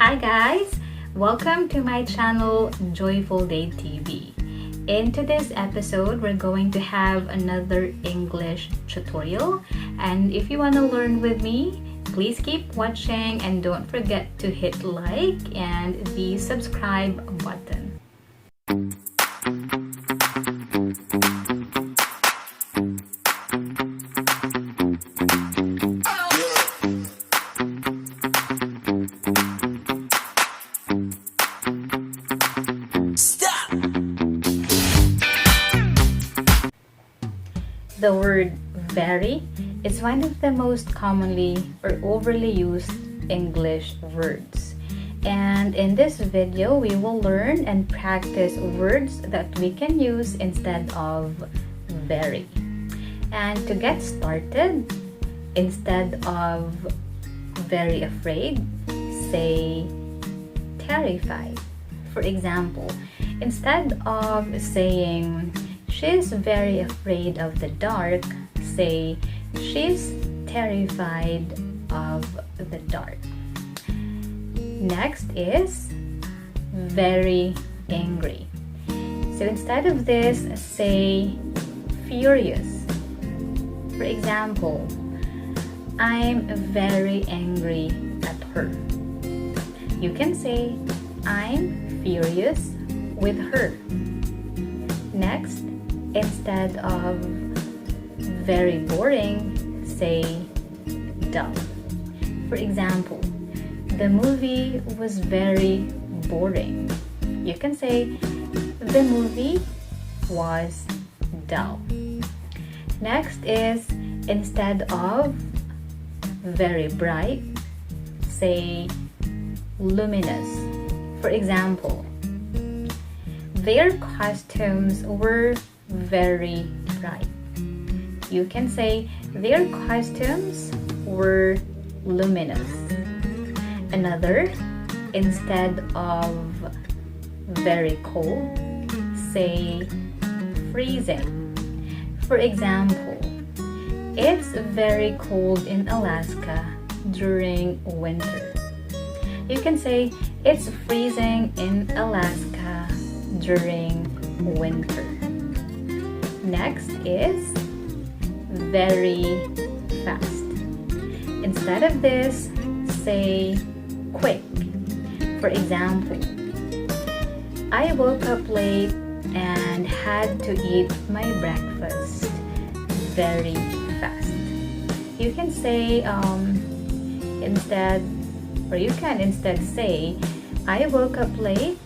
Hi guys! Welcome to my channel Joyful Day TV. In today's episode, we're going to have another English tutorial, and if you want to learn with me, please keep watching and don't forget to hit like and the subscribe button. The word very is one of the most commonly or overly used English words. And in this video, we will learn and practice words that we can use instead of very. And to get started, instead of very afraid, say terrified. For example, instead of saying she's very afraid of the dark, say she's terrified of the dark. Next is very angry. So instead of this, say furious. For example, I'm very angry at her. You can say I'm furious with her. Next, instead of very boring, say dull. For example, the movie was very boring. You can say the movie was dull. Next is instead of very bright, say luminous. For example, their costumes were very bright. You can say their costumes were luminous. Another, instead of very cold, say freezing. For example, it's very cold in Alaska during winter. You can say it's freezing in Alaska during winter. Next is very fast. Instead of this, say quick. For example, I woke up late and had to eat my breakfast very fast. You can say you can instead say I woke up late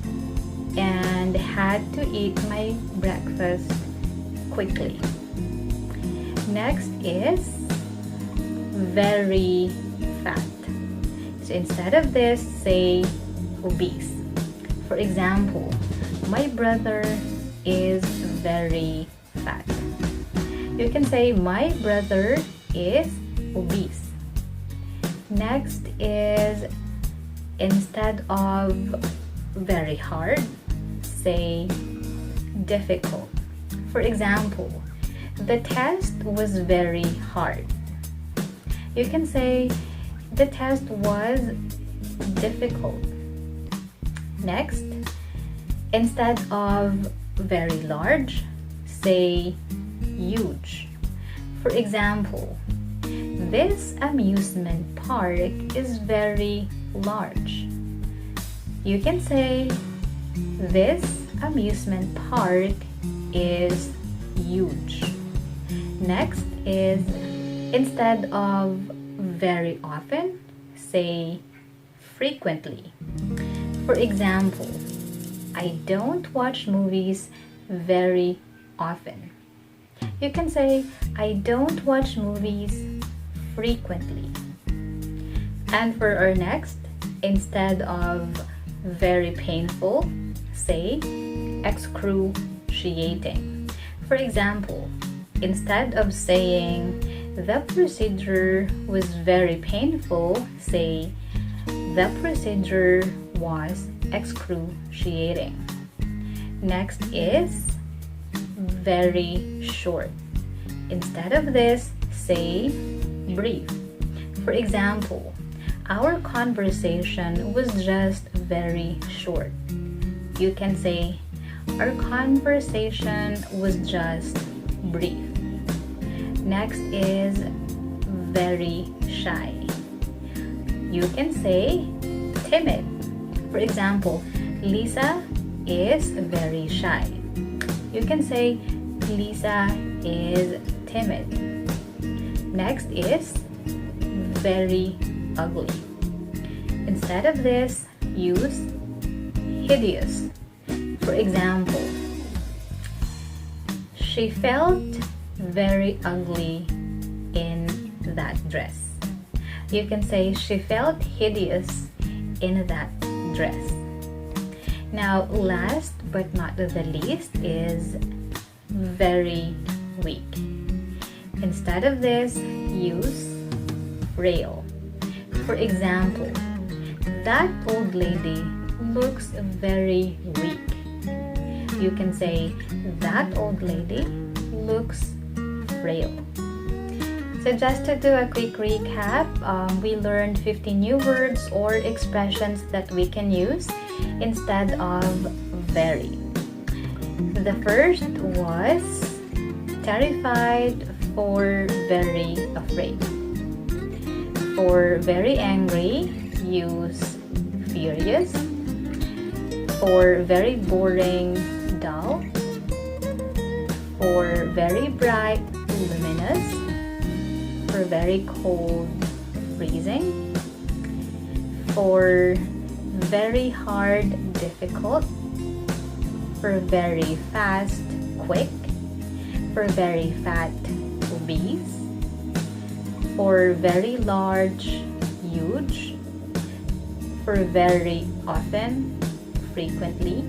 and had to eat my breakfast quickly. Next is very fat. So instead of this, say obese. For example, my brother is very fat. You can say my brother is obese. Next is instead of very hard, say difficult. For example, the test was very hard. You can say the test was difficult. Next, instead of very large, say huge. For example, this amusement park is very large. You can say this amusement park is huge. Next is instead of very often, say frequently. For example, I don't watch movies very often. You can say I don't watch movies frequently. And for our next, instead of very painful, say excruciating. For example, instead of saying the procedure was very painful, say the procedure was excruciating. Next is very short. Instead of this, say brief. For example, our conversation was just very short. You can say, our conversation was just brief. Next is very shy. You can say timid. For example, Lisa is very shy. You can say Lisa is timid. Next is very ugly. Instead of this, use hideous. For example, she felt very ugly in that dress. You can say she felt hideous in that dress. Now, last but not the least is very weak. Instead of this, use frail. For example, that old lady looks very weak. You can say that old lady looks frail. So just to do a quick recap, we learned 50 new words or expressions that we can use instead of very. The first was terrified for very afraid. For very angry, use furious. For very boring, dull. For very bright, luminous. For very cold, freezing. For very hard, difficult. For very fast, quick. For very fat, obese. For very large, huge. For very often, frequently.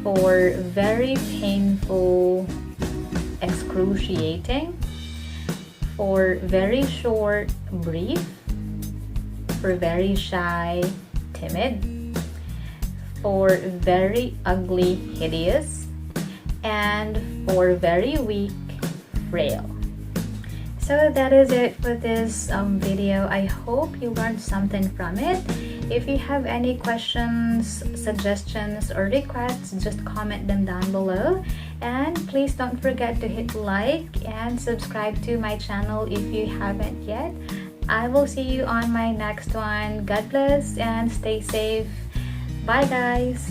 For very painful, excruciating. For very short, brief. For very shy, timid. For very ugly, hideous. And for very weak, frail. So that is it for this video. I hope you learned something from it. If you have any questions, suggestions, or requests, just comment them down below. And please don't forget to hit like and subscribe to my channel if you haven't yet. I will see you on my next one. God bless and stay safe. Bye guys.